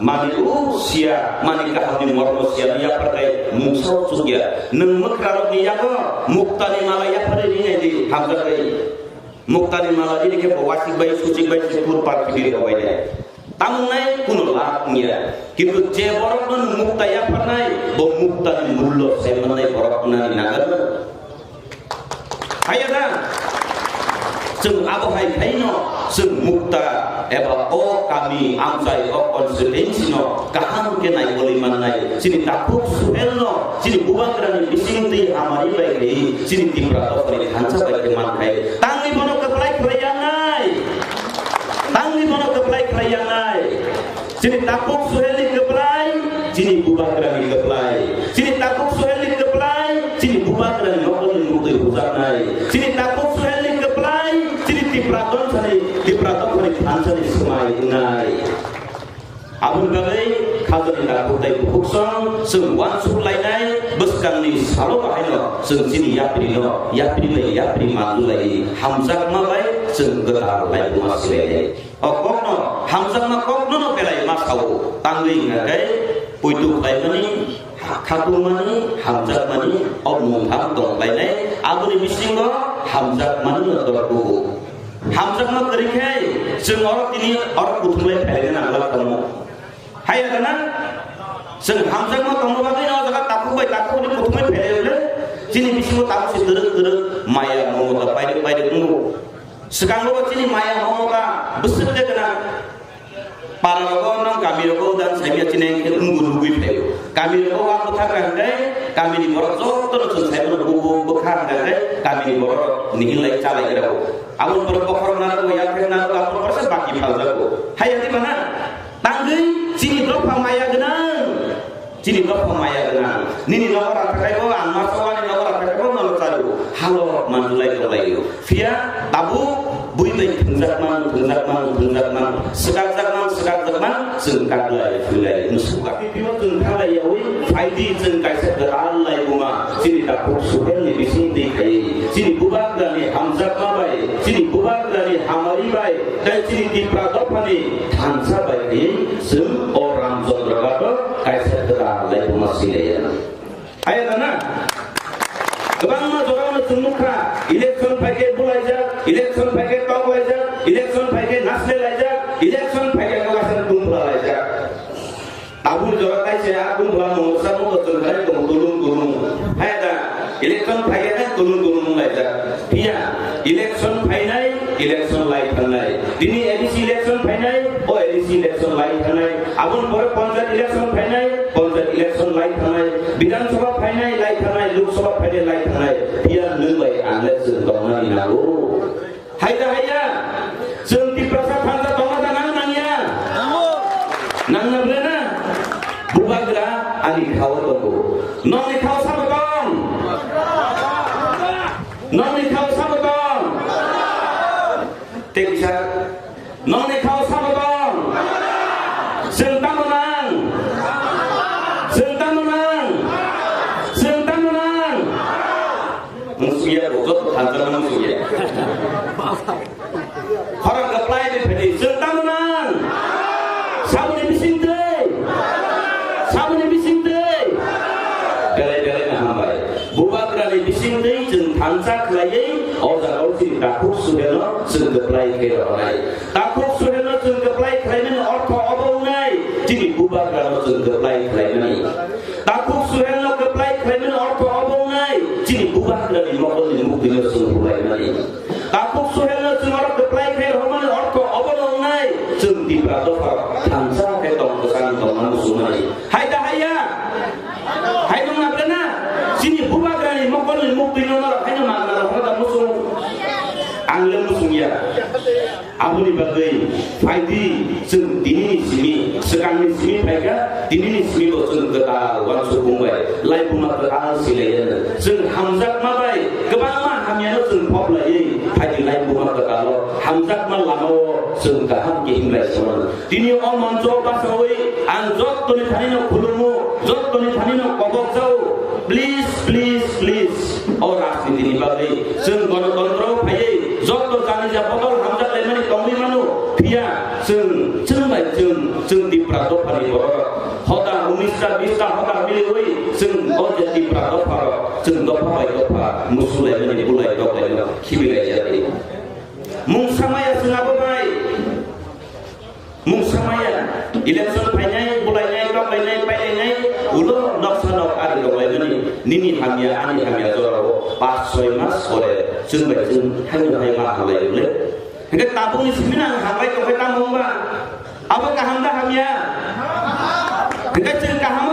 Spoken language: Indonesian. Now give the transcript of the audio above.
mani usia mani kahani warno sia dia partai musuh sugia neng mekraro dia ko muktani malaya pada ini di hamzah muktani malaya ini ke wasik bayi suci bayi sepur parti diri awalnya tamu naik kuno laknya gitu ceborok non muktaya pernah bom muktani mulo semenai borok nani nagar ayat sung abu hai kaino sung mukta eba o kami amsai o konsulensi no kaham kenai boliman nai sini takut suhelno sini buang kerana bising ti amari baik sini ti prato pari hansa baik keman kai tangi bono keplai krayanai tangi bono keplai krayanai sini takut suheli keplai sini buang kerana keplai sini takut suheli keplai sini buang kerana nokol mutu huzanai sini takut suheli keplai Praton sari di praton sari ansari semai nai abun gagai khazan ida kutai buksong semwan sulai nai beskan ni salo bahino seng sini yapri mandu lagi hamzah mabai seng getar lai masilai okokno hamzah ma kokno no pelai masau tangling gagai puitu lai mani khatu mani hamzah mani omung tham tong lai nai abun bisingo hamzah mani dorku hamzah ma kerikai seng orang ini orang kutumai pelena Allah kamu hai adana seng hamzah ma kamu bagi no jaga tapu di kutumai pelena sini bisimu tapu si teruk maya mau ta pai ngu sekarang lo sini maya mau ta besar dia kena para logo kami logo dan saya cina yang nunggu itu kami logo aku thakkan deh kami di borok terus saya menunggu bekar deh kami di borok nilai cala itu awal berpokok nana ko yakin nana ko apa persen baki palza ko hayati mana tanggi sini drop pamaya genang nini nomor akai ko amma sawani nomor akai ko nomor sadu halo mandulai ko lagi via tabu bui lagi tunjak man sekak man sengkak lagi musuka pipiwa tungkala yawi faidi jengkai sekeral lai buma sini takut suhel ni bisini kai sini bubak dani hamzah mabai sini bubak dani hamari bai dan sini di pratopani hansa bai sem orang zondragato kai sekeral lai buma sini ayat ana kebang ma jorang tunukra election pakai bulaja election pakai tawlaja election pakai naslelaja election pakai kawasan tumplaja abul joratai saya tumpla mengusap mengutulkan tulung ada election pakai kan tulung laja dia election pakai election lain panai ini edisi election pakai edisi election lain panai abul pore panjat election pakai panjat election lain panai Bidang Sabha pakai lain panai Lok Sabha pakai lain panai dia nilai anda sedang nalu hayda senti prasa panjat tonga nangnya nangnya berana bubagra ani khawa tonggo nong ni khawa sabotong tekisa nong ni khawa sabotong sentang menang musuhnya rokok hantar musuhnya orang apply di PD sentang menang sabun bising deh gale hambai buat gale bising deh jeng hansa kelai orang takut suhelo seng apply ke orang takut suhelo seng apply kelai orto obong nai jadi buat gale seng apply kelai takut suhelo apply kelai orto obong nai jadi buat gale mokol di mukti seng apply nai takut suhelo seng apply kelai roman orto obong nai seng di prato hansa ke tong kesan tong manusia nai hai dong abdana sini buat gale mokol di mukti nomor hanya magna roda musuh angle musuhnya abu ni bagai faidi seng dini sini sekarang ni sini mereka dini sini lo seng ketal wan sukumai lai puma ketal silayan seng hamzat mabai kebama hamnya lo seng pop lai faidi lai puma ketal hamzat malamo seng kaham ke imlai soal dini om manjo pasawi anjot tuni thani no khulumu jot tuni thani no kobok jau please orang dini bagai seng gণতন্ত্র phai jot to jani ja botol hamzat lai mani tongli manu pia seng जों दिप्रादफानि बर' हदा 19-20 हदा मिलिवै जों अजे दिप्रादफा जों दफा बाय दफा मुसुलायनानै बुलाय दफायनो खिबिलाय जादों मुंसामाया जोंहाबो बाय मुंसामाया इलेक्शन फायनाय बुलायनाय दफायनाय बायलायनाय उलो नक्सानक आरि दलायनानै निनि हामिया आनि हामिया जराव 5-6 मास करे जों बायजों हाय मा हालायले हेंगा ताबुनि सिमिना हाबाय दफाय तामबा अब kaham dah hamia हेंगा जों kaham